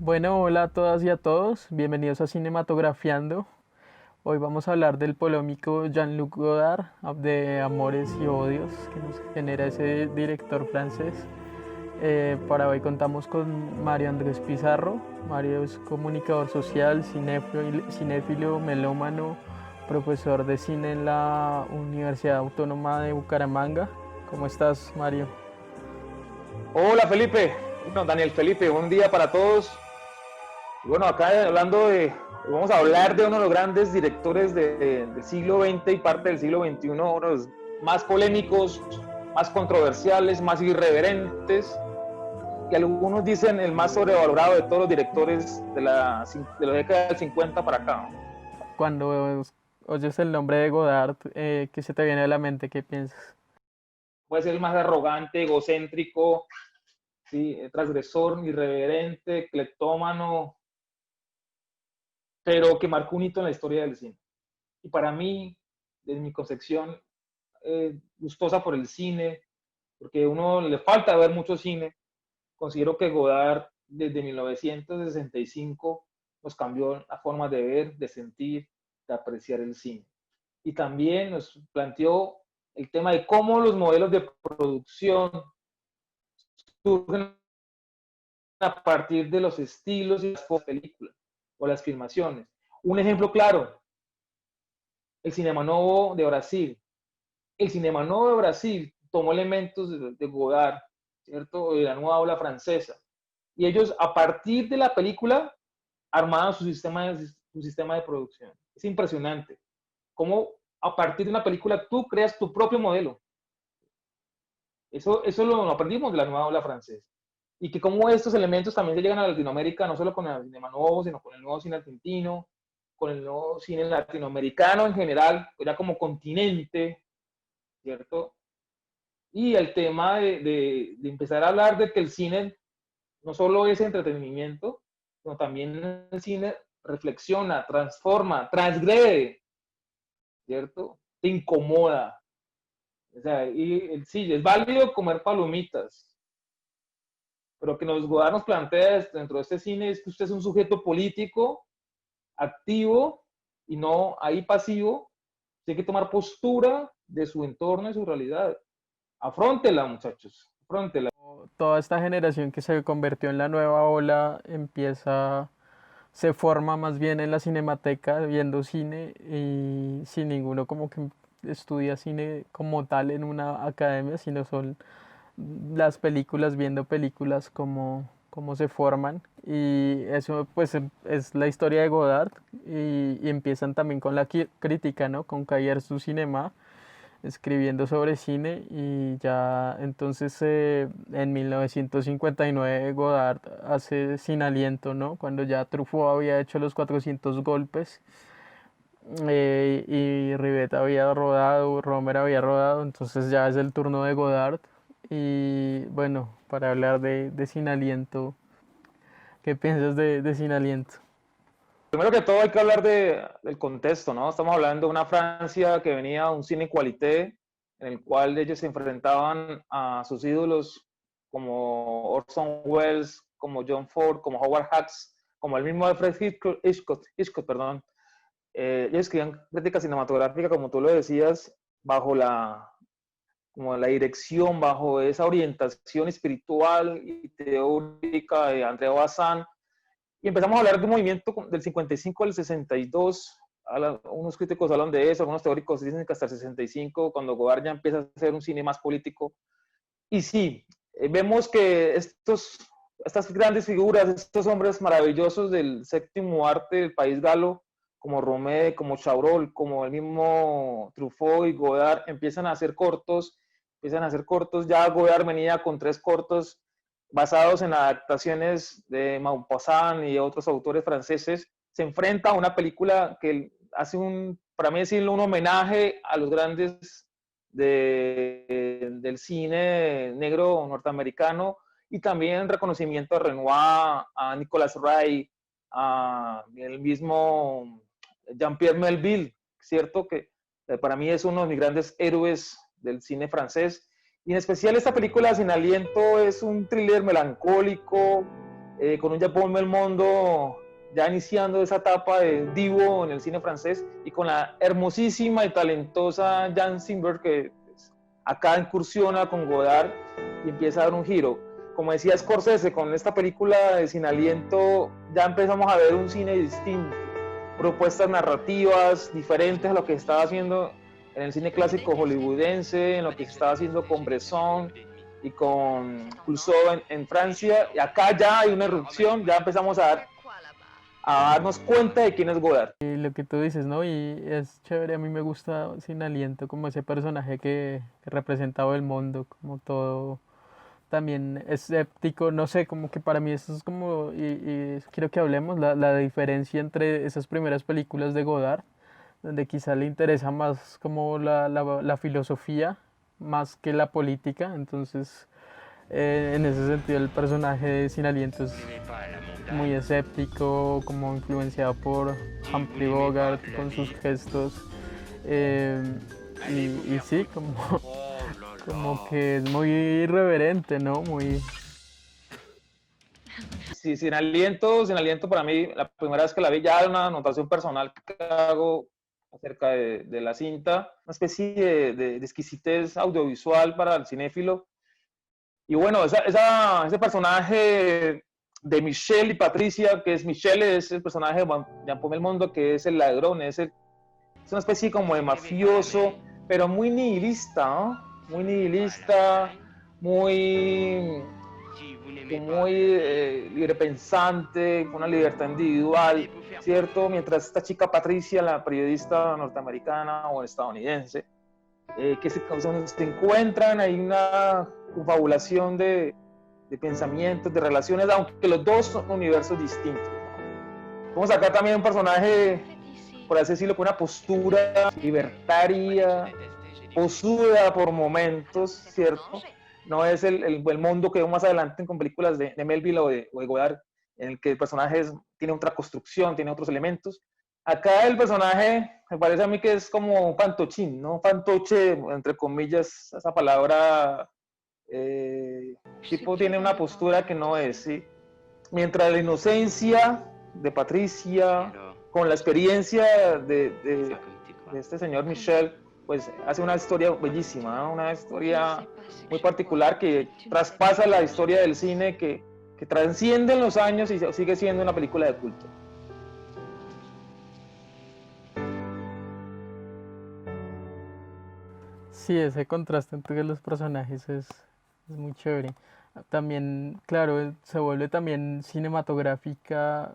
Bueno, hola a todas y a todos, bienvenidos a Cinematografiando. Hoy vamos a hablar del polémico Jean-Luc Godard, de Amores y Odios, que nos genera ese director francés. Para hoy contamos con Mario Andrés Pizarro. Mario es comunicador social, cinéfilo, melómano, profesor de cine en la Universidad Autónoma de Bucaramanga. ¿Cómo estás, Mario? Hola Felipe, bueno, Daniel Felipe, buen día para todos. Y bueno, acá vamos a hablar de uno de los grandes directores del siglo XX y parte del siglo XXI, uno de los más polémicos, más controversiales, más irreverentes, que algunos dicen el más sobrevalorado de todos los directores de la década del 50 para acá. Cuando oyes el nombre de Godard, ¿qué se te viene a la mente? ¿Qué piensas? Puede ser el más arrogante, egocéntrico, ¿sí? Transgresor, irreverente, cleptómano, pero que marcó un hito en la historia del cine. Y para mí, desde mi concepción, gustosa por el cine, porque a uno le falta ver mucho cine, considero que Godard desde 1965 nos cambió la forma de ver, de sentir, de apreciar el cine. Y también nos planteó el tema de cómo los modelos de producción surgen a partir de los estilos y las películas o las filmaciones. Un ejemplo claro, el Cinema Novo de Brasil. El Cinema Novo de Brasil tomó elementos de Godard, ¿cierto? De la nueva ola francesa. Y ellos, a partir de la película, armaban su sistema de producción. Es impresionante. Cómo a partir de una película tú creas tu propio modelo. Eso lo aprendimos de la nueva ola francesa. Y que cómo estos elementos también se llegan a Latinoamérica, no solo con el cinema nuevo, sino con el nuevo cine argentino, con el nuevo cine latinoamericano en general, ya como continente, ¿cierto? Y el tema de empezar a hablar de que el cine no solo es entretenimiento, sino también el cine reflexiona, transforma, transgrede, ¿cierto? Te incomoda. O sea, y sí, es válido comer palomitas, pero que nos Godard nos plantea dentro de este cine es que usted es un sujeto político, activo y no ahí pasivo. Tiene que tomar postura de su entorno y su realidad. Afróntela, muchachos, afróntela. Toda esta generación que se convirtió en la nueva ola se forma más bien en la cinemateca viendo cine y sin ninguno como que estudia cine como tal en una academia, sino son las películas, viendo películas como se forman. Y eso pues es la historia de Godard y empiezan también con la crítica, ¿no? Con Cahiers du Cinema escribiendo sobre cine y ya entonces en 1959 Godard hace Sin Aliento, ¿no? Cuando ya Truffaut había hecho los 400 golpes y Rivette había rodado, Romer había rodado, entonces ya es el turno de Godard y bueno, para hablar de Sin Aliento, ¿qué piensas de Sin Aliento? Primero que todo hay que hablar del contexto, ¿no? Estamos hablando de una Francia que venía a un cine qualité, en el cual ellos se enfrentaban a sus ídolos como Orson Welles, como John Ford, como Howard Hawks, como el mismo Alfred Hitchcock, perdón. Ellos escribían crítica cinematográfica, como tú lo decías, bajo como la dirección, bajo esa orientación espiritual y teórica de André Bazin, y empezamos a hablar de un movimiento del 55 al 62. Unos críticos hablan de eso, algunos teóricos dicen que hasta el 65, cuando Godard ya empieza a hacer un cine más político. Y sí, vemos que estas grandes figuras, estos hombres maravillosos del séptimo arte del país galo, como Romé, como Chabrol, como el mismo Truffaut y Godard, empiezan a hacer cortos. Ya Godard venía con 3 cortos basados en adaptaciones de Maupassant y otros autores franceses. Se enfrenta a una película que hace para mí decirlo, un homenaje a los grandes del cine negro norteamericano y también reconocimiento a Renoir, a Nicolas Ray, a el mismo Jean-Pierre Melville, ¿cierto? Que para mí es uno de mis grandes héroes del cine francés. Y en especial esta película Sin Aliento es un thriller melancólico, con un Japón Belmondo ya iniciando esa etapa de divo en el cine francés, y con la hermosísima y talentosa Jan Simberg, que pues, acá incursiona con Godard y empieza a dar un giro. Como decía Scorsese, con esta película de Sin Aliento ya empezamos a ver un cine distinto, propuestas narrativas diferentes a lo que estaba haciendo en el cine clásico hollywoodense, en lo que se estaba haciendo con Bresson y con Clouseau en Francia, y acá ya hay una erupción, ya empezamos a darnos cuenta de quién es Godard. Y lo que tú dices, ¿no? Y es chévere, a mí me gusta Sin Aliento, como ese personaje que representaba el mundo, como todo también escéptico, no sé, como que para mí eso es como, y quiero que hablemos, la diferencia entre esas primeras películas de Godard, donde quizá le interesa más como la filosofía, más que la política, entonces en ese sentido el personaje de Sin Aliento es muy escéptico, como influenciado por Humphrey Bogart con sus gestos, eh, y sí, como, como que es muy irreverente, ¿no? Muy... Sí, Sin Aliento para mí, la primera vez que la vi, ya una anotación personal que hago acerca de la cinta, una especie de exquisitez audiovisual para el cinéfilo. Y bueno, ese personaje de Michelle y Patricia, que es Michelle, es el personaje de Jean-Paul Belmondo, que es el ladrón, es una especie como de mafioso, pero muy nihilista, ¿no? Muy nihilista, muy, muy librepensante, con una libertad individual, ¿cierto? Mientras esta chica Patricia, la periodista norteamericana o estadounidense, que se encuentran, hay una confabulación de pensamientos, de relaciones, aunque los dos son universos distintos. Vamos acá también un personaje, por así decirlo, con una postura libertaria, posuda por momentos, ¿cierto? No es el mundo que vemos más adelante con películas de Melville o de Godard, en el que el personaje tiene otra construcción, tiene otros elementos. Acá el personaje me parece a mí que es como un fantochín, ¿no? Un fantoche, entre comillas, esa palabra, tipo tiene una postura que no es, ¿sí? Mientras la inocencia de Patricia, con la experiencia de este señor Michel, pues hace una historia bellísima, ¿no? Una historia muy particular que traspasa la historia del cine, que trasciende en los años y sigue siendo una película de culto. Sí, ese contraste entre los personajes es muy chévere. También, claro, se vuelve también cinematográfica.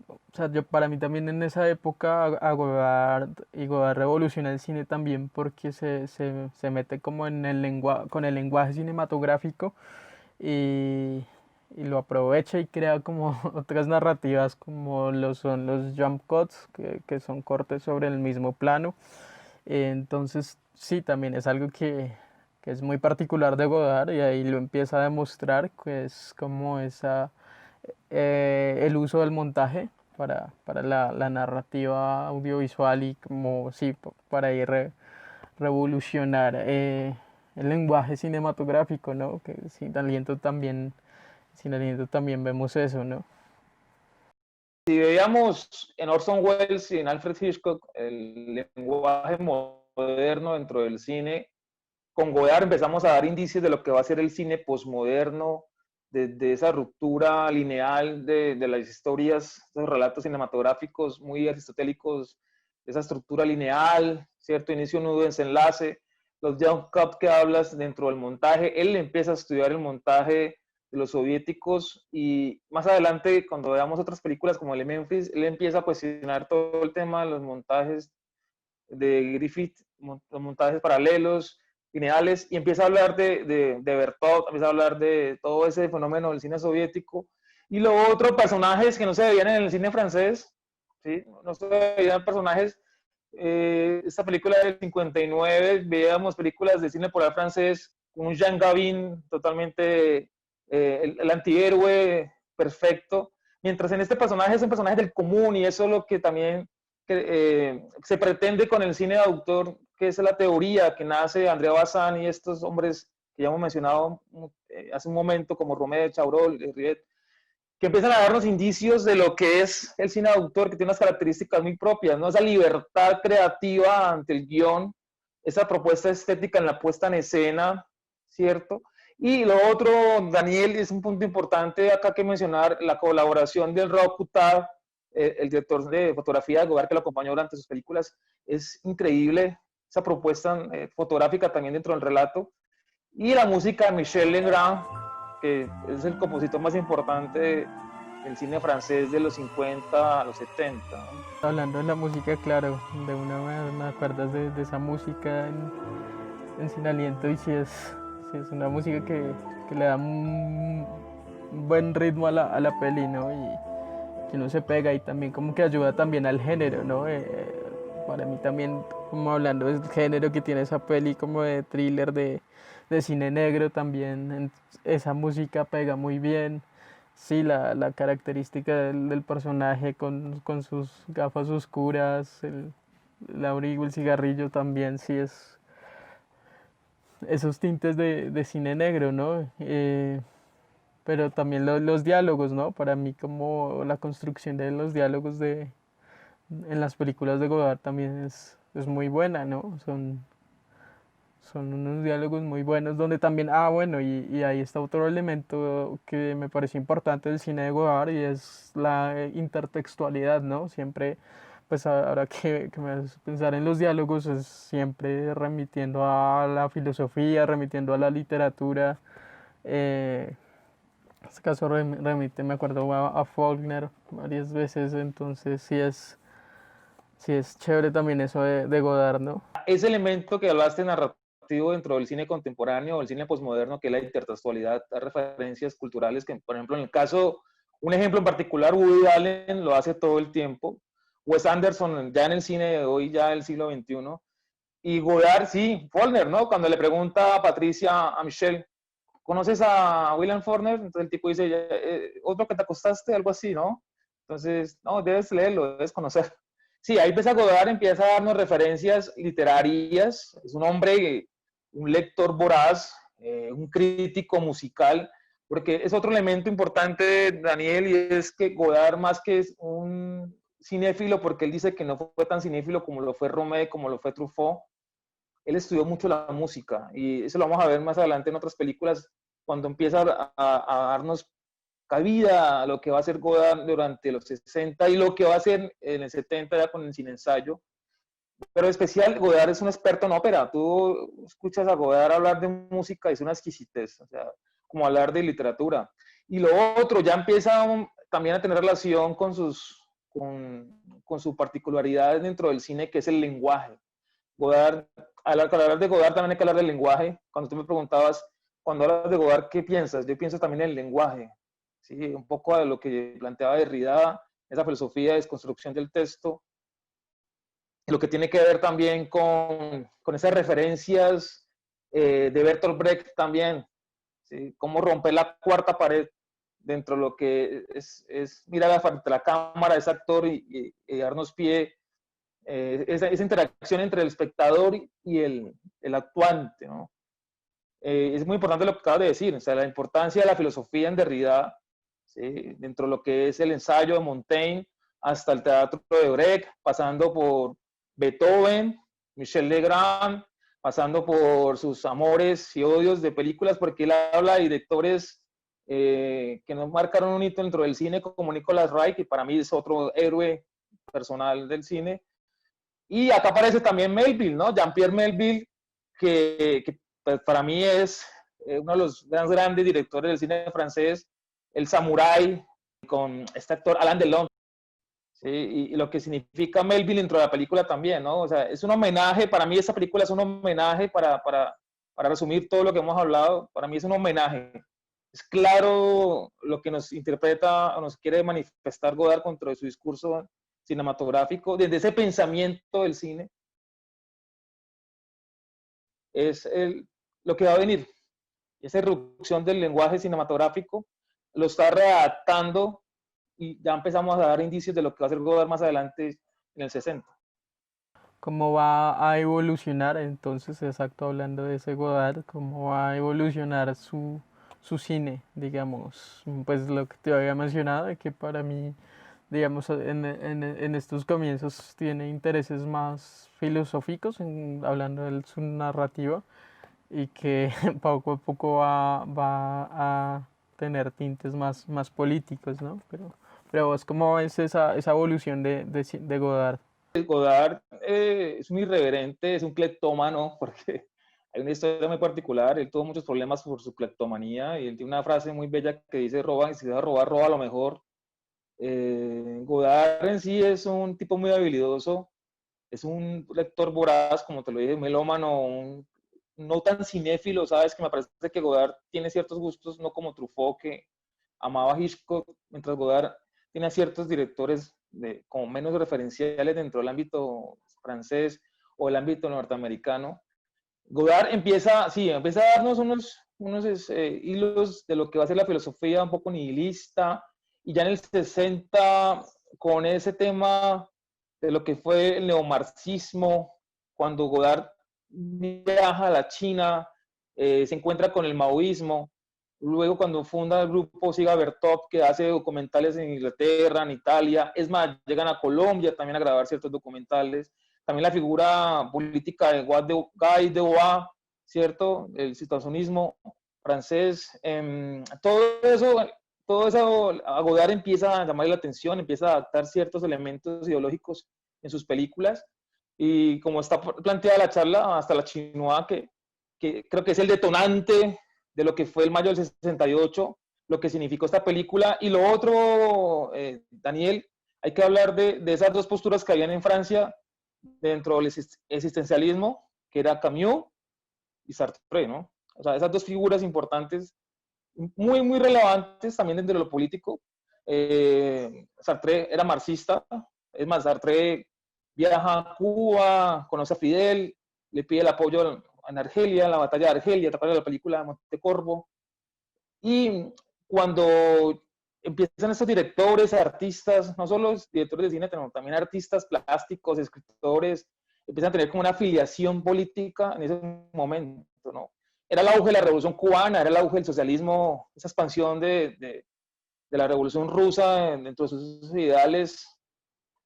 O sea, yo, para mí también en esa época a Godard, y Godard revoluciona el cine también porque se mete como en el con el lenguaje cinematográfico y, y lo aprovecha y crea como otras narrativas como lo son los jump cuts, que son cortes sobre el mismo plano. Entonces, sí, también es algo que es muy particular de Godard y ahí lo empieza a demostrar, que es como el uso del montaje para la narrativa audiovisual y como, sí, para ir revolucionar el lenguaje cinematográfico, ¿no? Que sin aliento también vemos eso, ¿no? Si veíamos en Orson Welles y en Alfred Hitchcock el lenguaje moderno dentro del cine, con Godard empezamos a dar indicios de lo que va a ser el cine posmoderno, de esa ruptura lineal de las historias, esos relatos cinematográficos muy aristotélicos, esa estructura lineal, ¿cierto? Inicio, nudo, desenlace, los jump cut que hablas dentro del montaje. Él empieza a estudiar el montaje de los soviéticos y más adelante, cuando veamos otras películas como el de Memphis, él empieza a cuestionar todo el tema de los montajes de Griffith, los montajes paralelos, lineales, y empieza a hablar de Bertot, empieza a hablar de todo ese fenómeno del cine soviético. Y lo otro, personajes que no se veían en el cine francés, ¿sí? No se veían personajes. Esta película del 59, veíamos películas de cine polar francés con un Jean Gabin totalmente el antihéroe perfecto, mientras en este personaje es un personaje del común, y eso es lo que también se pretende con el cine de autor, que es la teoría que nace Andrea Bazin y estos hombres que ya hemos mencionado hace un momento, como Romeo, Chabrol, Rivet, que empiezan a darnos indicios de lo que es el cine de autor, que tiene unas características muy propias, ¿no? Esa libertad creativa ante el guión, esa propuesta estética en la puesta en escena, ¿cierto? Y lo otro, Daniel, es un punto importante acá que mencionar, la colaboración del Rob Coutard, el director de fotografía de Godard que lo acompañó durante sus películas. Es increíble esa propuesta fotográfica también dentro del relato. Y la música de Michel Legrand, que es el compositor más importante del cine francés de los 50 a los 70, ¿no? Hablando de la música, claro, de una vez me acuerdas de esa música en Sin Aliento y sí es una música que le da un buen ritmo a la peli, ¿no? Y que uno se pega y también como que ayuda también al género, ¿no? Para mí también, como hablando del género que tiene esa peli como de thriller, de cine negro también, esa música pega muy bien. Sí, la característica del personaje con sus gafas oscuras, el abrigo, el cigarrillo también, sí es esos tintes de cine negro, ¿no? Pero también los diálogos, ¿no? Para mí como la construcción de los diálogos en las películas de Godard también es muy buena, ¿no? Son unos diálogos muy buenos donde también, bueno, y ahí está otro elemento que me parece importante del cine de Godard y es la intertextualidad, ¿no? Siempre, pues ahora que me haces pensar en los diálogos, es siempre remitiendo a la filosofía, remitiendo a la literatura. En este caso remite, me acuerdo, a Faulkner varias veces, entonces sí es chévere también eso de Godard, ¿no? Ese elemento que hablaste narrativo dentro del cine contemporáneo o el cine posmoderno, que es la intertextualidad, da referencias culturales que, por ejemplo, en el caso, un ejemplo en particular, Woody Allen lo hace todo el tiempo, Wes Anderson ya en el cine de hoy, ya del siglo XXI, y Godard, sí, Faulkner, ¿no? Cuando le pregunta a Patricia, a Michelle, ¿conoces a William Faulkner? Entonces el tipo dice, otro que te acostaste, algo así, ¿no? Entonces, no, debes leerlo, debes conocer. Sí, ahí ves a Godard, empieza a darnos referencias literarias, es un hombre, un lector voraz, un crítico musical, porque es otro elemento importante, Daniel, y es que Godard más que es un cinéfilo, porque él dice que no fue tan cinéfilo como lo fue Romé, como lo fue Truffaut, él estudió mucho la música y eso lo vamos a ver más adelante en otras películas cuando empieza a darnos cabida a lo que va a hacer Godard durante los 60 y lo que va a hacer en el 70 ya con el cine ensayo. Pero en especial, Godard es un experto en ópera. Tú escuchas a Godard hablar de música y es una exquisitez, o sea, como hablar de literatura. Y lo otro ya empieza también a tener relación con su particularidad dentro del cine, que es el lenguaje. Godard, al hablar de Godard también hay que hablar del lenguaje. Cuando tú me preguntabas, cuando hablas de Godard, ¿qué piensas? Yo pienso también en el lenguaje, ¿sí? Un poco de lo que planteaba Derrida, esa filosofía de desconstrucción del texto, lo que tiene que ver también con esas referencias de Bertolt Brecht también, ¿sí? Cómo romper la cuarta pared dentro de lo que es mirar frente a la cámara, ese actor y darnos pie esa interacción entre el espectador y el actuante, ¿no? Es muy importante lo que acabas de decir, o sea, la importancia de la filosofía en Derrida, ¿sí? Dentro de lo que es el ensayo de Montaigne, hasta el teatro de Brecht, pasando por Beethoven, Michel Legrand, pasando por sus amores y odios de películas, porque él habla de directores que nos marcaron un hito dentro del cine, como Nicolas Ray, que para mí es otro héroe personal del cine, y acá aparece también Melville, ¿no? Jean-Pierre Melville, que pues, para mí es uno de los grandes directores del cine francés, el samurái, con este actor Alain Delon, ¿sí? Y lo que significa Melville dentro de la película también, ¿no? O sea, es un homenaje, para mí esta película es un homenaje para resumir todo lo que hemos hablado, para mí es un homenaje. Es claro lo que nos interpreta o nos quiere manifestar Godard contra su discurso cinematográfico, desde ese pensamiento del cine, es lo que va a venir. Esa irrupción del lenguaje cinematográfico lo está readaptando y ya empezamos a dar indicios de lo que va a ser Godard más adelante en el 60. Cómo va a evolucionar, entonces, exacto, hablando de ese Godard, cómo va a evolucionar su cine, digamos. Pues lo que te había mencionado, de que para mí, digamos, en estos comienzos tiene intereses más filosóficos, hablando de su narrativa, y que poco a poco va a tener tintes más políticos, ¿no? Pero vos, ¿cómo ves esa evolución de Godard? Godard es un irreverente, es un cleptómano, porque hay una historia muy particular. Él tuvo muchos problemas por su cleptomanía y él tiene una frase muy bella que dice: roba, y si vas a robar, roba lo mejor. Godard en sí es un tipo muy habilidoso, es un lector voraz, como te lo dije, melómano, no tan cinéfilo, ¿sabes? Que me parece que Godard tiene ciertos gustos, no como Truffaut, que amaba a Hitchcock, mientras Godard tiene a ciertos directores como menos referenciales dentro del ámbito francés o el ámbito norteamericano. Godard empieza a darnos unos hilos de lo que va a ser la filosofía un poco nihilista, y ya en el 60, con ese tema de lo que fue el neomarxismo, cuando Godard viaja a la China, se encuentra con el maoísmo, luego cuando funda el grupo Siga Bertop, que hace documentales en Inglaterra, en Italia, es más, llegan a Colombia también a grabar ciertos documentales, también la figura política de Guy Debord, ¿cierto? El situacionismo francés, todo eso a Godard empieza a llamarle la atención, empieza a adaptar ciertos elementos ideológicos en sus películas, y como está planteada la charla, hasta la Chinois, que creo que es el detonante de lo que fue el mayo del 68, lo que significó esta película. Y lo otro, Daniel, hay que hablar de esas dos posturas que habían en Francia dentro del existencialismo, que era Camus y Sartre, ¿no? O sea, esas dos figuras importantes, muy relevantes también dentro de lo político. Sartre era marxista, es más, Sartre viaja a Cuba, conoce a Fidel, le pide el apoyo en Argelia, en la batalla de Argelia, te acuerdas de la película Montecorvo. Y cuando empiezan estos directores, artistas, no solo directores de cine, sino también artistas plásticos, escritores, empiezan a tener como una afiliación política en ese momento, ¿no? Era el auge de la revolución cubana, era el auge del socialismo, esa expansión de la revolución rusa dentro de sus ideales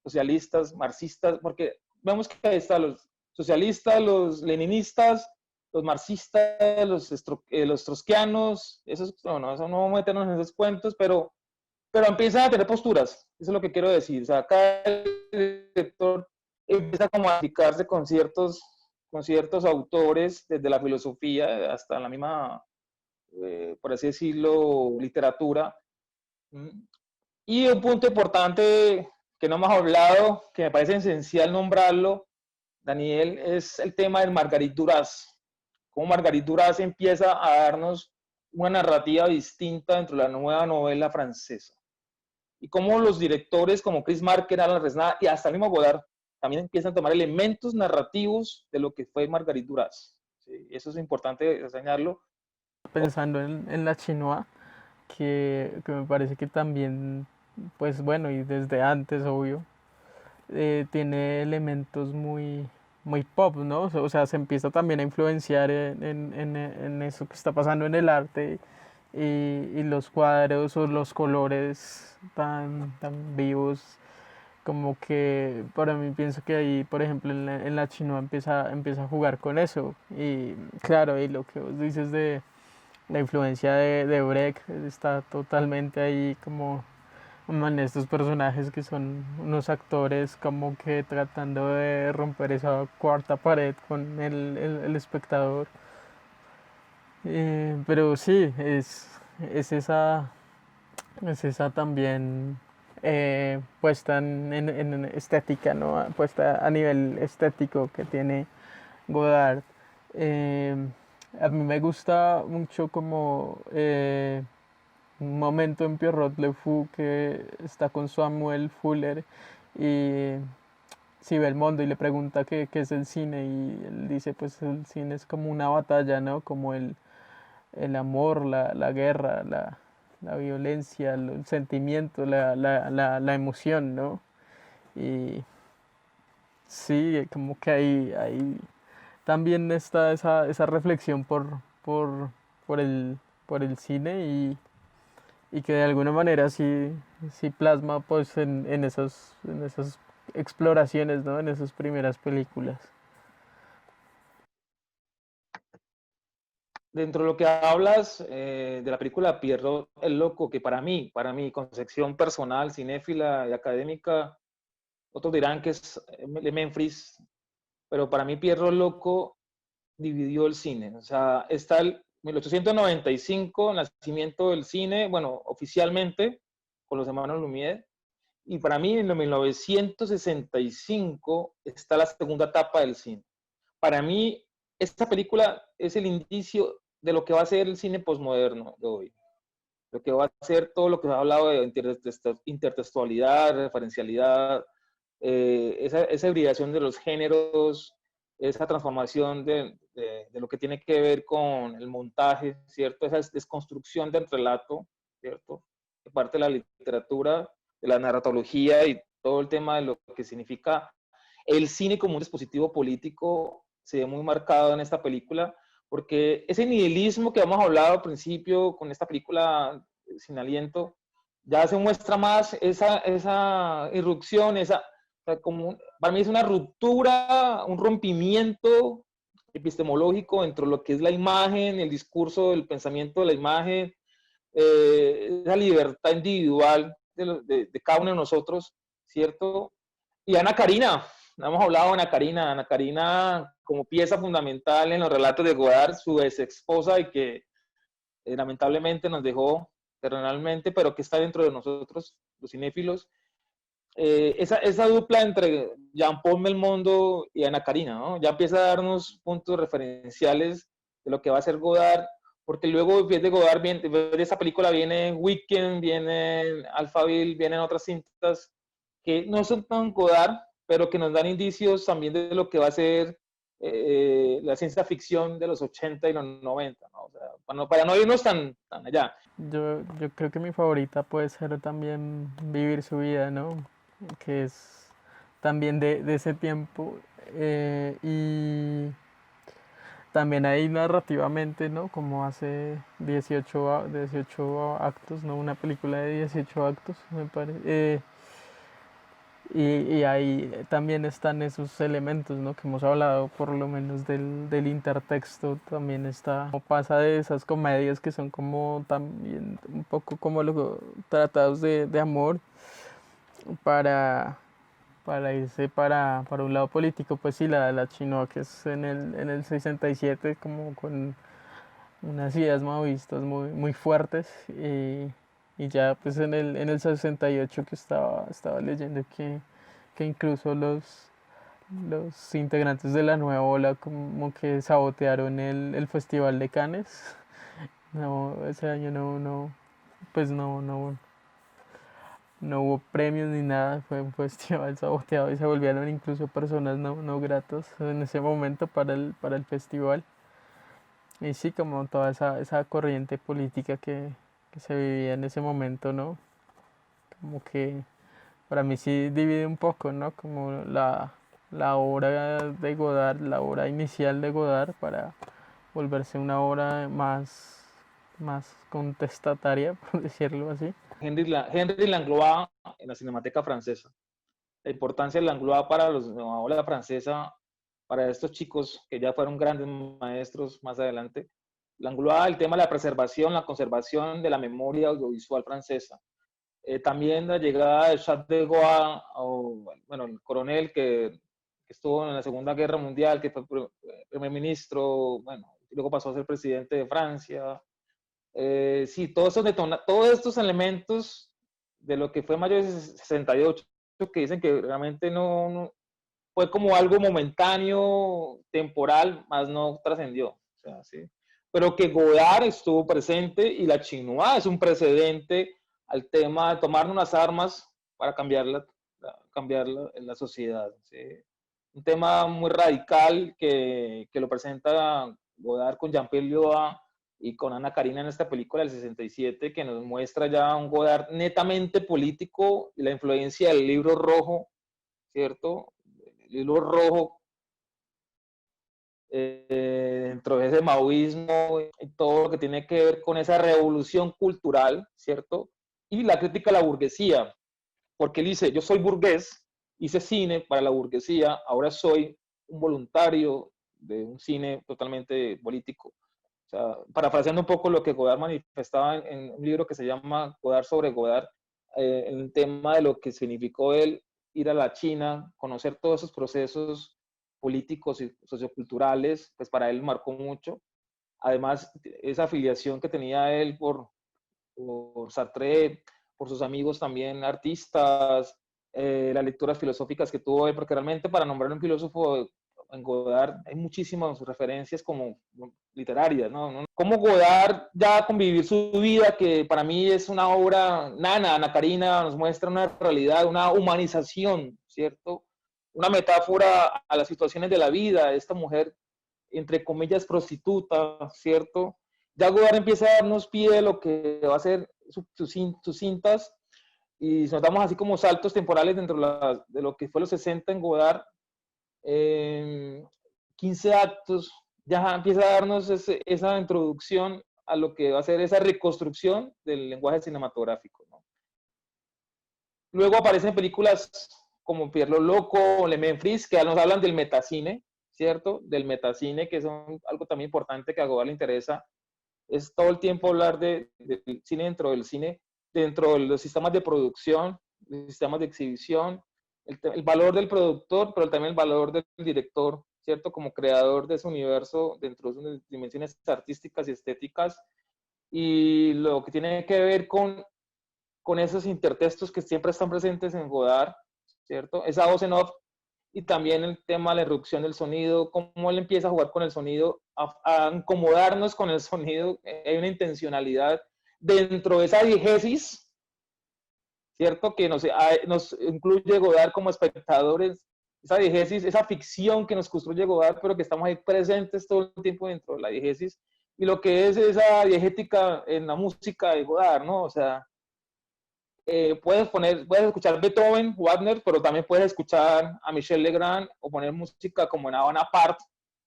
socialistas, marxistas, porque vemos que ahí están los socialistas, los leninistas, los marxistas, los trotskianos, eso no vamos a meternos en esos cuentos, pero empiezan a tener posturas, eso es lo que quiero decir. O sea, cada lector empieza como a identificarse con ciertos autores, desde la filosofía hasta la misma, por así decirlo, literatura. Y un punto importante que no hemos hablado, que me parece esencial nombrarlo, Daniel, es el tema del Marguerite Duras. Cómo Marguerite Duras empieza a darnos una narrativa distinta dentro de la nueva novela francesa. Y cómo los directores como Chris Marker, Alan Resnais y hasta el mismo Godard también empiezan a tomar elementos narrativos de lo que fue Marguerite Duras. Sí, eso es importante enseñarlo. Pensando en la Chinoa, que me parece que también, pues bueno, y desde antes, obvio, tiene elementos muy pop, ¿no? O sea, se empieza también a influenciar en eso que está pasando en el arte, y los cuadros o los colores tan vivos, como que para mí pienso que ahí, por ejemplo, en la Chinoa empieza a jugar con eso. Y claro, y lo que vos dices de la influencia de Brecht está totalmente ahí, como en estos personajes que son unos actores como que tratando de romper esa cuarta pared con el espectador. Pero sí, es esa, es esa también, puesta en estética, ¿no? Puesta a nivel estético que tiene Godard. Eh, a mí me gusta mucho como, un momento en Pierrot Le Fou que está con Samuel Fuller y si ve el mundo y le pregunta qué es el cine, y él dice pues el cine es como una batalla, ¿no? Como el amor, la guerra, la violencia, el sentimiento, la emoción, ¿no? Y sí, como que ahí también está esa reflexión por el por el cine y que de alguna manera sí, sí plasma pues en esas exploraciones, ¿no? En esas primeras películas. Dentro de lo que hablas de la película Pierrot el Loco, que para mi concepción personal, cinéfila y académica, otros dirán que es Memphis, pero para mí Pierrot el Loco dividió el cine. O sea, está el 1895, el nacimiento del cine, bueno, oficialmente, con los hermanos Lumière, y para mí en 1965 está la segunda etapa del cine. Para mí, esta película es el indicio de lo que va a ser el cine posmoderno de hoy. Lo que va a ser todo lo que se ha hablado de intertextualidad, referencialidad, esa hibridación de los géneros, esa transformación de lo que tiene que ver con el montaje, ¿cierto? Esa desconstrucción del relato, ¿cierto? De parte de la literatura, de la narratología y todo el tema de lo que significa el cine como un dispositivo político se ve muy marcado en esta película, porque ese nihilismo que hemos hablado al principio con esta película Sin Aliento, ya se muestra más esa irrupción, como, para mí es una ruptura, un rompimiento epistemológico entre lo que es la imagen, el discurso, el pensamiento de la imagen, esa libertad individual de cada uno de nosotros, ¿cierto? Y Ana Karina, hemos hablado de Ana Karina como pieza fundamental en los relatos de Godard, su ex esposa y que lamentablemente nos dejó terrenalmente, pero que está dentro de nosotros, los cinéfilos. Esa dupla entre Jean-Paul Belmondo y Ana Karina, ¿no? Ya empieza a darnos puntos referenciales de lo que va a ser Godard, porque luego de Godard, de esa película viene Weekend, viene Alphaville, vienen otras cintas que no son tan Godard, pero que nos dan indicios también de lo que va a ser la ciencia ficción de los 80 y los 90, ¿no? O sea, para no irnos tan allá. Yo creo que mi favorita puede ser también Vivir su vida, ¿no? Que es también de ese tiempo. Y también ahí narrativamente, ¿no? Como hace 18 actos, ¿no? Una película de 18 actos, me parece. Y ahí también están esos elementos, ¿no? Que hemos hablado por lo menos del intertexto, también está, como pasa de esas comedias que son como también un poco como los tratados de amor para, para irse para un lado político, pues sí, la Chinoa que es en el 67 como con unas ideas maoístas muy fuertes y ya pues en el 68 que estaba leyendo que incluso los integrantes de la nueva ola como que sabotearon el Festival de Cannes. No, ese año pues no hubo premios ni nada, fue un festival saboteado y se volvieron incluso personas no gratas en ese momento para el festival. Y sí, como toda esa corriente política que se vivía en ese momento, ¿no? Como que para mí sí divide un poco, ¿no? Como la obra de Godard, la obra inicial de Godard para volverse una obra más contestataria, por decirlo así. Henry Langlois en la Cinemateca Francesa. La importancia de Langlois para la ola francesa, para estos chicos que ya fueron grandes maestros más adelante. Langlois, el tema de la preservación, la conservación de la memoria audiovisual francesa. También la llegada de Charles de Gaulle, bueno, el coronel que estuvo en la Segunda Guerra Mundial, que fue primer ministro, bueno, luego pasó a ser presidente de Francia. Sí, todos estos elementos de lo que fue mayo de 68, que dicen que realmente no fue como algo momentáneo, temporal, más no trascendió. O sea, ¿sí? Pero que Godard estuvo presente y la Chinoa es un precedente al tema de tomar unas armas para cambiar la sociedad. ¿Sí? Un tema muy radical que lo presenta Godard con Jean-Pierre Lioa y con Ana Karina en esta película del 67, que nos muestra ya un Godard netamente político y la influencia del libro rojo, ¿cierto? El libro rojo dentro de ese maoísmo y todo lo que tiene que ver con esa revolución cultural, ¿cierto? Y la crítica a la burguesía, porque él dice, yo soy burgués, hice cine para la burguesía, ahora soy un voluntario de un cine totalmente político. O sea, parafraseando un poco lo que Godard manifestaba en un libro que se llama Godard sobre Godard, en el tema de lo que significó él ir a la China, conocer todos esos procesos políticos y socioculturales, pues para él marcó mucho. Además, esa afiliación que tenía él por Sartre, por sus amigos también artistas, las lecturas filosóficas que tuvo él, porque realmente para nombrar un filósofo en Godard hay muchísimas referencias como literarias, ¿no? Como Godard ya convivir su vida, que para mí es una obra, Ana Karina nos muestra una realidad, una humanización, ¿cierto? Una metáfora a las situaciones de la vida, esta mujer, entre comillas, prostituta, ¿cierto? Ya Godard empieza a darnos pie de lo que va a ser sus cintas y nos damos así como saltos temporales dentro de lo que fue los 60 en Godard, 15 actos, ya empieza a darnos esa introducción a lo que va a ser esa reconstrucción del lenguaje cinematográfico, ¿no? Luego aparecen películas como Pierlo Loco, Le Memphis, que nos hablan del metacine, ¿cierto? Del metacine, que es algo también importante que a Godard le interesa, es todo el tiempo hablar del cine, dentro de los sistemas de producción, los sistemas de exhibición, el valor del productor, pero también el valor del director, ¿cierto? Como creador de ese universo dentro de sus dimensiones artísticas y estéticas, y lo que tiene que ver con esos intertextos que siempre están presentes en Godard, ¿cierto? Esa voz en off y también el tema de la reducción del sonido, cómo él empieza a jugar con el sonido, a incomodarnos con el sonido, hay una intencionalidad dentro de esa diégesis, ¿cierto? Que nos incluye Godard como espectadores, esa diégesis, esa ficción que nos construye Godard, pero que estamos ahí presentes todo el tiempo dentro de la diégesis, y lo que es esa diegética en la música de Godard, ¿no? O sea, puedes escuchar Beethoven, Wagner, pero también puedes escuchar a Michel Legrand o poner música como en Havana Part,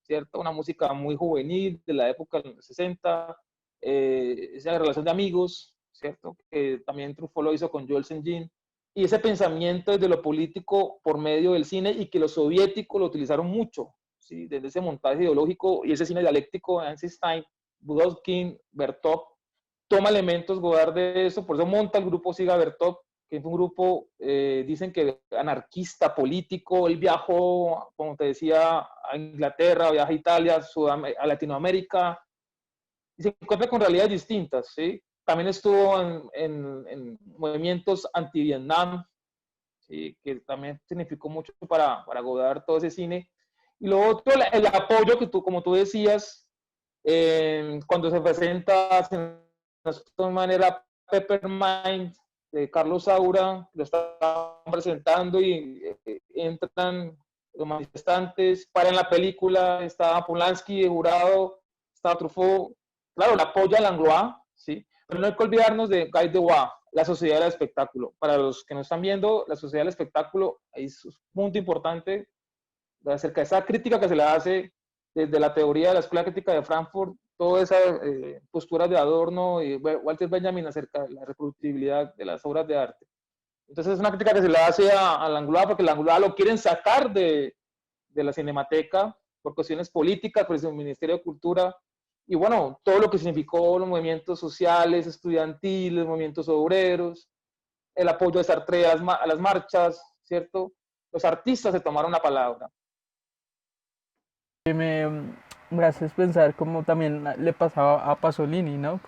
¿cierto? Una música muy juvenil de la época de los 60, esa relación de amigos, ¿cierto? Que también Truffaut lo hizo con Joel Saint-Jean, y ese pensamiento desde lo político por medio del cine y que los soviéticos lo utilizaron mucho, ¿sí? Desde ese montaje ideológico y ese cine dialéctico de Einstein, Budovkin, Bertov, toma elementos Godard de eso, por eso monta el grupo Siga Bertov, que es un grupo, dicen que anarquista, político. Él viajó, como te decía, a Inglaterra, viaja a Italia, a Latinoamérica, y se encuentra con realidades distintas, ¿sí? También estuvo en movimientos anti-Vietnam, ¿sí? Que también significó mucho para Godard todo ese cine. Y lo otro, el apoyo que tú, como tú decías, cuando se presenta de manera Peppermint de Carlos Saura, lo están presentando y entran los manifestantes, paran la película, está Polanski de jurado, está Truffaut, claro, la apoya Langlois, ¿sí? Pero no hay que olvidarnos de Guy Debord, la sociedad del espectáculo. Para los que no están viendo, la sociedad del espectáculo es un punto importante acerca de esa crítica que se le hace desde la teoría de la Escuela Crítica de Frankfurt, todas esas posturas de Adorno y Walter Benjamin acerca de la reproducibilidad de las obras de arte. Entonces es una crítica que se le hace a Langlois porque Langlois lo quieren sacar de la Cinemateca por cuestiones políticas, por el Ministerio de Cultura, y bueno, todo lo que significó los movimientos sociales, estudiantiles, movimientos obreros, el apoyo de Sartre a las marchas, ¿cierto? Los artistas se tomaron la palabra. Que me haces pensar como también le pasaba a Pasolini, ¿no?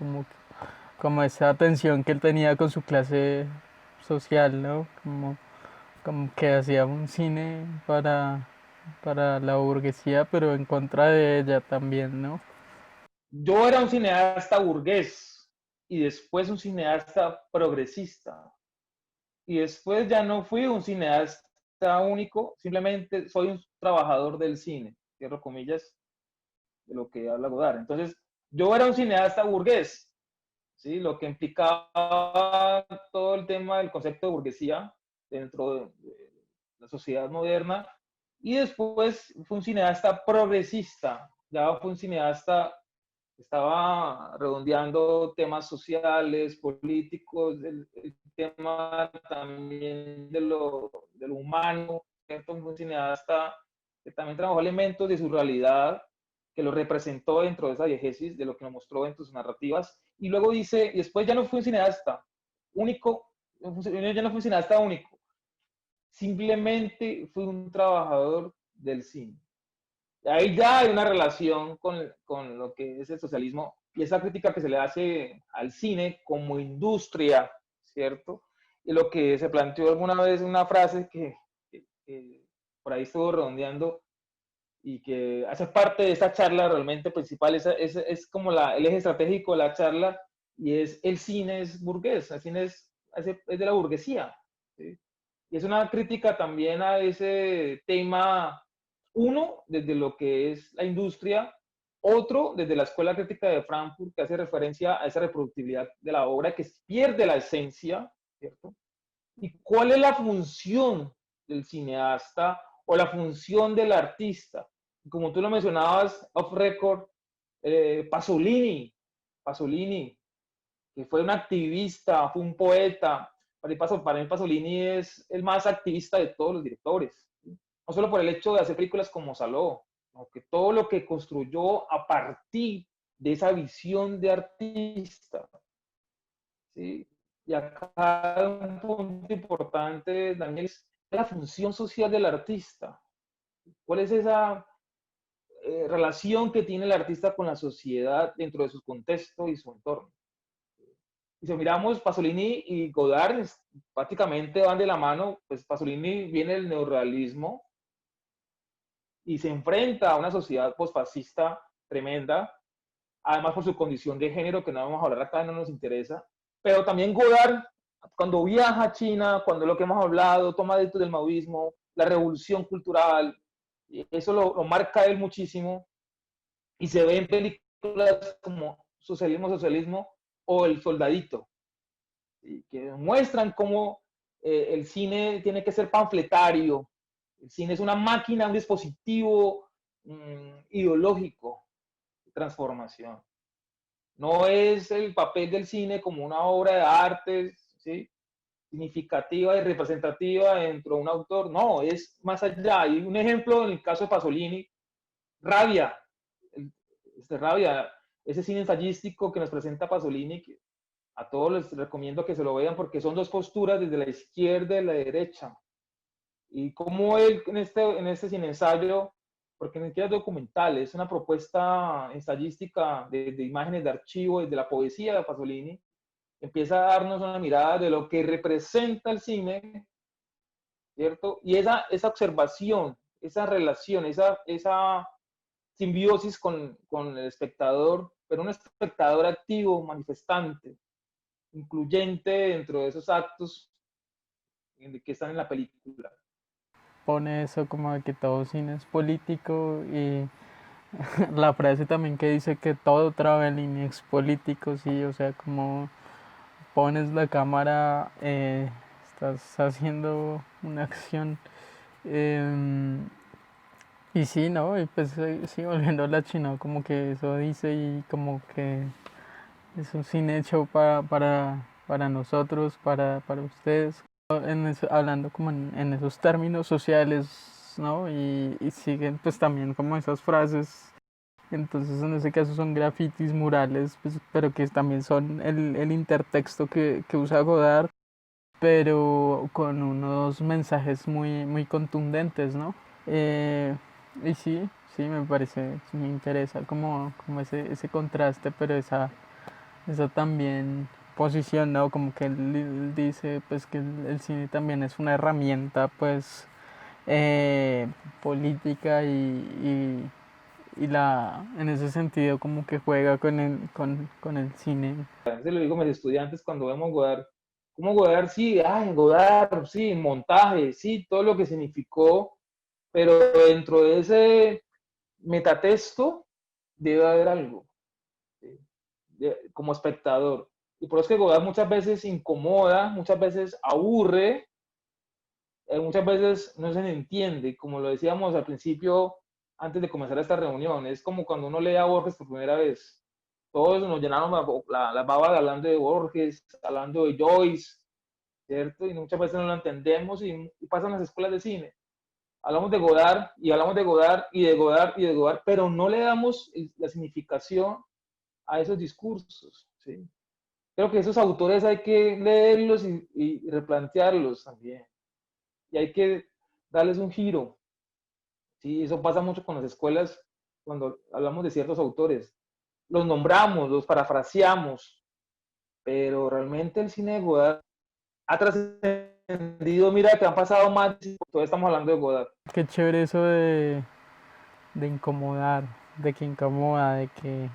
Como esa tensión que él tenía con su clase social, ¿no? Como que hacía un cine para la burguesía, pero en contra de ella también, ¿no? Yo era un cineasta burgués y después un cineasta progresista. Y después ya no fui un cineasta único, simplemente soy un trabajador del cine, cierro comillas, de lo que habla Godard. Entonces, yo era un cineasta burgués, ¿sí? Lo que implicaba todo el tema del concepto de burguesía dentro de la sociedad moderna, Y después fue un cineasta progresista, ya fue un cineasta que estaba redondeando temas sociales, políticos, el tema también de lo humano, ¿cierto? Fue un cineasta que también trabajó elementos de su realidad, que lo representó dentro de esa diegesis, de lo que nos mostró dentro de sus narrativas, y luego dice, y después ya no fue un cineasta único, ya no fue un cineasta único, simplemente fue un trabajador del cine. Ahí ya hay una relación con lo que es el socialismo y esa crítica que se le hace al cine como industria, ¿cierto? Y lo que se planteó alguna vez una frase que por ahí estuvo redondeando y que hace parte de esta charla realmente principal, es como el eje estratégico de la charla y es el cine es burgués, el cine es de la burguesía, ¿sí? Y es una crítica también a ese tema, uno, desde lo que es la industria, otro, desde la Escuela Crítica de Frankfurt, que hace referencia a esa reproductibilidad de la obra, que pierde la esencia, ¿cierto? ¿Y cuál es la función del cineasta o la función del artista? Como tú lo mencionabas off record, Pasolini, que fue un activista, fue un poeta. Para mí Pasolini es el más activista de todos los directores. ¿Sí? No solo por el hecho de hacer películas como Saló, sino que todo lo que construyó a partir de esa visión de artista. ¿Sí? Y acá un punto importante, Daniel, es la función social del artista. ¿Cuál es esa relación que tiene el artista con la sociedad dentro de su contexto y su entorno? Y si miramos, Pasolini y Godard prácticamente van de la mano, pues Pasolini viene del neorrealismo y se enfrenta a una sociedad posfascista tremenda, además por su condición de género, que no vamos a hablar acá, no nos interesa, pero también Godard, cuando viaja a China, cuando lo que hemos hablado, toma datos del maoísmo, la revolución cultural, eso lo marca él muchísimo, y se ve en películas como Socialismo, Socialismo o El Soldadito, que muestran cómo el cine tiene que ser panfletario, el cine es una máquina, un dispositivo ideológico de transformación. No es el papel del cine como una obra de arte, ¿sí? Significativa y representativa dentro de un autor, no, es más allá. Y un ejemplo en el caso de Pasolini, Rabia, Rabia, ese cine ensayístico que nos presenta Pasolini, que a todos les recomiendo que se lo vean porque son dos posturas desde la izquierda y la derecha. Y como él en este cine ensayo, porque ni siquiera es documental, es una propuesta ensayística de imágenes de archivo, desde la poesía de Pasolini, empieza a darnos una mirada de lo que representa el cine, ¿cierto? Y esa observación, esa relación, esa simbiosis con el espectador, pero un espectador activo, manifestante, incluyente dentro de esos actos que están en la película. Pone eso como de que todo cine es político y la frase también que dice que todo traveling es político, sí, o sea, como pones la cámara, estás haciendo una acción. eh, y sí, ¿no? Y pues sí, volviendo a la China, como que eso dice y como que es un cine hecho para nosotros, para ustedes, hablando como en esos términos sociales, ¿no? Y siguen pues también como esas frases. Entonces en ese caso son grafitis, murales, pues, pero que también son el intertexto que usa Godard, pero con unos mensajes muy contundentes, ¿no? Eh, y sí, sí, me parece, sí me interesa como ese contraste, pero esa también posición, ¿no? Como que él dice pues que el cine también es una herramienta pues eh, política en ese sentido como que juega con el cine. A veces le digo a mis estudiantes cuando vemos Godard, ¿cómo Godard? Sí, ay, Godard, sí, montaje, sí, todo lo que significó, pero dentro de ese metatexto debe haber algo, ¿sí? Como espectador. Y por eso es que Godard muchas veces incomoda, muchas veces aburre, muchas veces no se entiende, como lo decíamos al principio, antes de comenzar esta reunión, es como cuando uno lee a Borges por primera vez. Todos nos llenaron la baba hablando de Borges, hablando de Joyce, ¿cierto? Y muchas veces no lo entendemos y pasan las escuelas de cine. Hablamos de Godard y hablamos de Godard y de Godard y de Godard, pero no le damos la significación a esos discursos, ¿sí? Creo que esos autores hay que leerlos y replantearlos también. Y hay que darles un giro. Sí, eso pasa mucho con las escuelas cuando hablamos de ciertos autores. Los nombramos, los parafraseamos, pero realmente el cine de Godard ha trascendido. Mira que han pasado más, todavía estamos hablando de Godard. Qué chévere eso de incomodar, de que incomoda, de que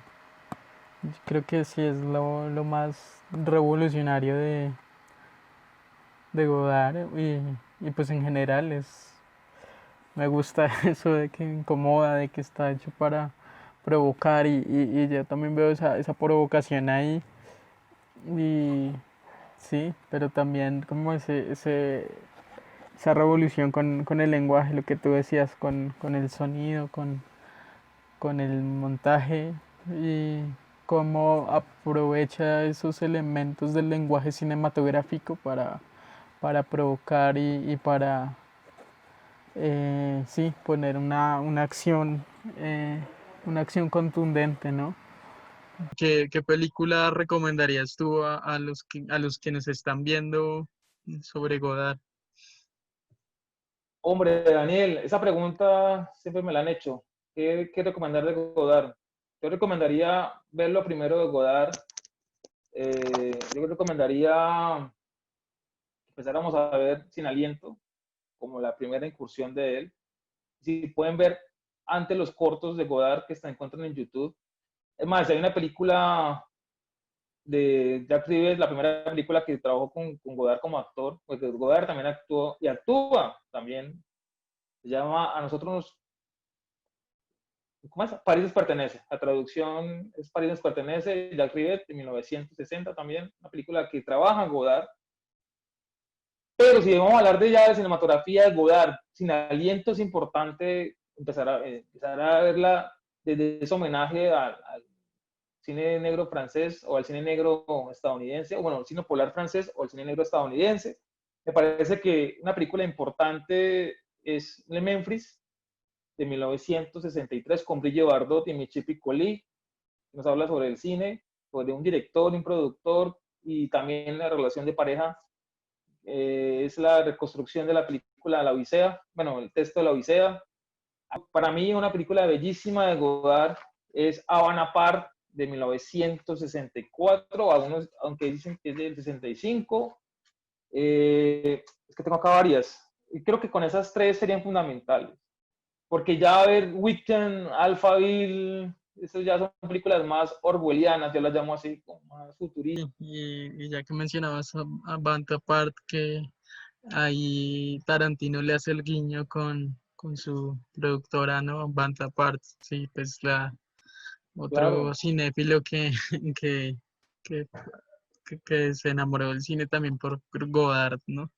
creo que sí es lo más revolucionario de Godard y pues en general me gusta eso de que incomoda, de que está hecho para provocar y yo también veo esa provocación ahí y sí, pero también como esa revolución con el lenguaje, lo que tú decías, con el sonido, con el montaje y cómo aprovecha esos elementos del lenguaje cinematográfico para provocar y para sí, poner una acción contundente, ¿no? ¿Qué película recomendarías tú a los que nos están viendo sobre Godard? Hombre, Daniel, esa pregunta siempre me la han hecho. ¿Qué recomendar de Godard? Yo recomendaría verlo primero de Godard. Yo recomendaría que empezáramos a ver Sin Aliento, como la primera incursión de él. Si pueden ver antes los cortos de Godard que se encuentran en YouTube. Es más, hay una película de Jack Rivers, la primera película que trabajó con Godard como actor, porque Godard también actuó y actúa también. Se llama A nosotros ¿cómo es? París nos pertenece. La traducción es París nos pertenece, Jacques Rivette, de 1960 también, una película que trabaja en Godard. Pero si vamos a hablar de ya de cinematografía de Godard, Sin Aliento es importante empezar a verla desde ese homenaje al cine negro francés o al cine negro estadounidense, o bueno, el cine polar francés o el cine negro estadounidense. Me parece que una película importante es Le Memphis, de 1963, con Brigitte Bardot y Michel Piccoli. Nos habla sobre el cine, sobre un director, un productor y también la relación de pareja. Es la reconstrucción de la película La Odisea, bueno, el texto de La Odisea. Para mí, una película bellísima de Godard es Havana Park, de 1964, algunos, aunque dicen que es del 65. Es que tengo acá varias. Y creo que con esas tres serían fundamentales. Porque ya a ver, Weekend, Alphaville, esas ya son películas más orwellianas, yo las llamo así, como más futuristas. Y ya que mencionabas a Banta Part, que ahí Tarantino le hace el guiño con su productora, ¿no? Banta Part, sí, pues otro Claro. cinéfilo que, que, que se enamoró del cine también por Godard, ¿no?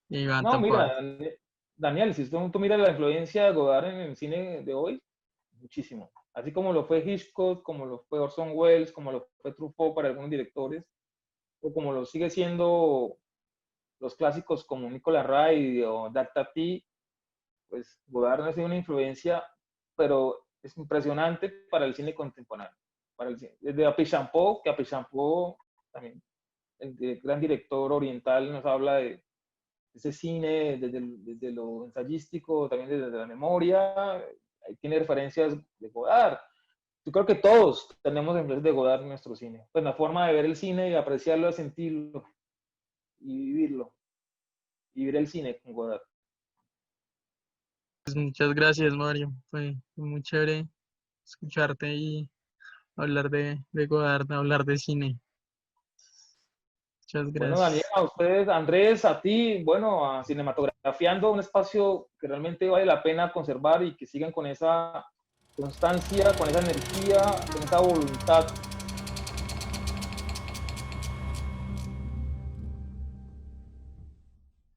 Y No, Banta Part. mira, Daniel, si tú miras la influencia de Godard en el cine de hoy, muchísimo. Así como lo fue Hitchcock, como lo fue Orson Welles, como lo fue Truffaut para algunos directores, o como lo sigue siendo los clásicos como Nicolas Ray o Jacques Tati, pues Godard ha sido una influencia, pero es impresionante para el cine contemporáneo. Para el cine. Desde Apichampo, que Apichampo también, el gran director oriental, nos habla de ese cine desde lo ensayístico, también desde la memoria, ahí tiene referencias de Godard. Yo creo que todos tenemos influencias de Godard en nuestro cine. Pues la forma de ver el cine y apreciarlo, sentirlo y vivirlo. Y vivir el cine con Godard. Pues muchas gracias, Mario. Fue muy chévere escucharte y hablar de Godard, hablar de cine. Muchas Bueno, Daniel, gracias. a ustedes, Andrés, a ti, bueno, a Cinematografiando, un espacio que realmente vale la pena conservar y que sigan con esa constancia, con esa energía, con esa voluntad